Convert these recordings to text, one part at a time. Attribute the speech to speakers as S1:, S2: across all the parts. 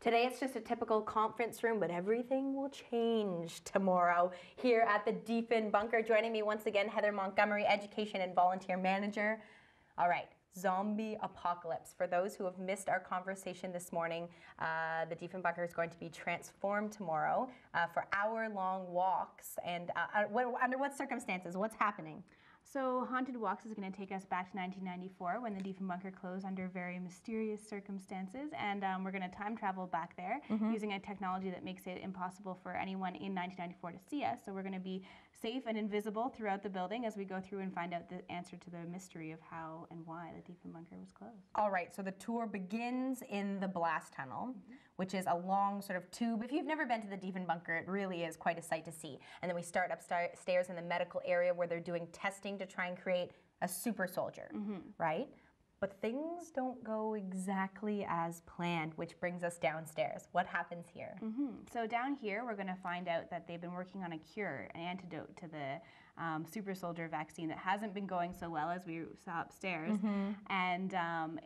S1: Today it's just a typical conference room, but everything will change tomorrow here at the Diefenbunker. Joining me once again, Heather Montgomery, Education and Volunteer Manager. All right, zombie apocalypse. For those who have missed our conversation this morning, the Diefenbunker is going to be transformed tomorrow for hour-long walks. And under what circumstances? What's happening?
S2: So Haunted Walks is going to take us back to 1994 when the Diefenbunker closed under very mysterious circumstances, and we're going to time travel back there using a technology that makes it impossible for anyone in 1994 to see us. So we're going to be safe and invisible throughout the building as we go through and find out the answer to the mystery of how and why the Diefenbunker was closed.
S1: All right, so the tour begins in the blast tunnel, which is a long sort of tube. If you've never been to the Diefenbunker, it really is quite a sight to see. And then we start upstairs in the medical area where they're doing testing to try and create a super soldier, right? But things don't go exactly as planned, which brings us downstairs. What happens here?
S2: So down here, we're going to find out that they've been working on a cure, an antidote to the super soldier vaccine that hasn't been going so well as we saw upstairs. And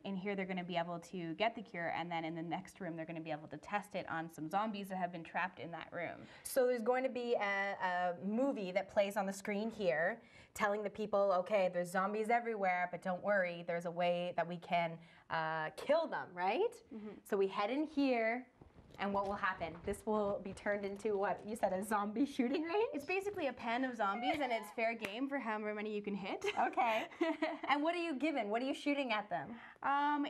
S2: in here, they're going to be able to get the cure, and then in the next room, they're going to be able to test it on some zombies that have been trapped in that room.
S1: So there's going to be a movie that plays on the screen here, telling the people, okay, there's zombies everywhere, but don't worry, there's a way that we can kill them, right? So we head in here, and what will happen? This will be turned into what you said, a zombie shooting range?
S2: It's basically a pen of zombies, and it's fair game for however many you can hit.
S1: Okay. And what are you given? What are you shooting at them?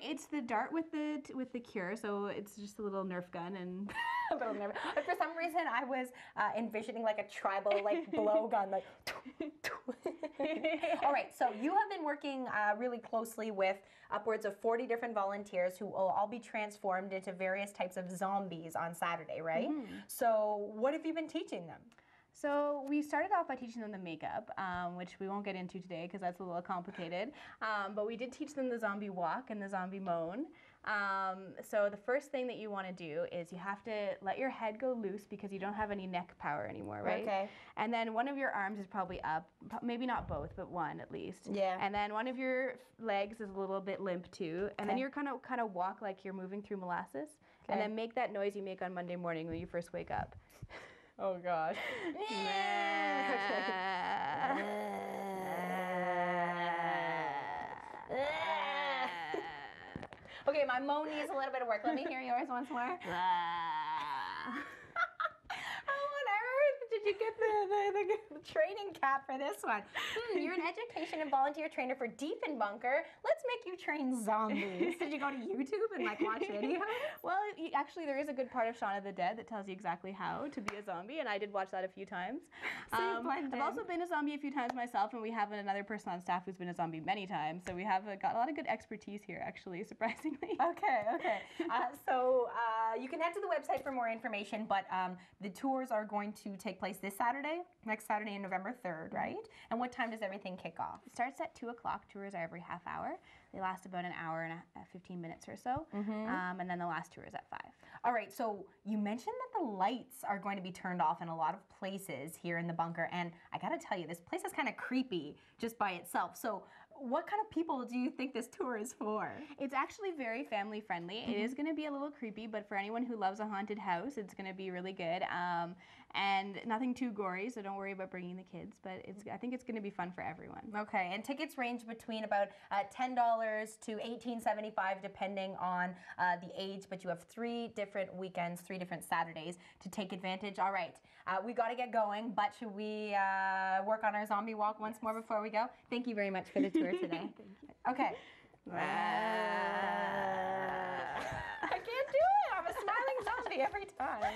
S2: It's the dart with the cure, so it's just a little Nerf gun and.
S1: A little Nerf. But for some reason, I was envisioning like a tribal blow gun, like. All right. So you have been working really closely with upwards of 40 different volunteers who will all be transformed into various types of zombies on Saturday, right? So what have you been teaching them?
S2: So we started off by teaching them the makeup, which we won't get into today because that's a little complicated. But we did teach them the zombie walk and the zombie moan. So the first thing that you want to do is you have to let your head go loose because you don't have any neck power anymore, right?
S1: Okay.
S2: And then one of your arms is probably up, maybe not both, but one at least.
S1: Yeah.
S2: And then one of your legs is a little bit limp too. And then you're kind of walk like you're moving through molasses. Okay. And then make that noise you make on Monday morning when you first wake up.
S1: Oh gosh. Okay, my moan needs a little bit of work. Let me hear yours once more. How on earth did you get the training cap for this one? You're an education and volunteer trainer for Diefenbunker. Let's make you train zombies. Did you go to YouTube and watch videos?
S2: Well, actually, there is a good part of Shaun of the Dead that tells you exactly how to be a zombie, and I did watch that a few times.
S1: So
S2: I've also been a zombie a few times myself, and we have another person on staff who's been a zombie many times, so we have got a lot of good expertise here, actually, surprisingly.
S1: Okay. So you can head to the website for more information, but the tours are going to take place this Saturday, next Saturday, November 3rd, right? And what time does everything kick off?
S2: It starts at 2 o'clock. Tours are every half hour. They last about an hour and 15 minutes or so, and then the last tour is at 5.
S1: All right, so you mentioned that the lights are going to be turned off in a lot of places here in the bunker, and I gotta tell you, this place is kind of creepy just by itself. So what kind of people do you think this tour is for?
S2: It's actually very family friendly. It is going to be a little creepy, but for anyone who loves a haunted house, it's going to be really good. And nothing too gory, so don't worry about bringing the kids, but I think it's going to be fun for everyone.
S1: Okay, and tickets range between about $10 to $18.75 depending on the age, but you have 3 different weekends, 3 different Saturdays to take advantage. All right, we got to get going, but should we work on our zombie walk once more before we go? Thank you very much for the tour today.
S2: Thank you.
S1: Okay. I can't do it. I'm a smiling zombie every time.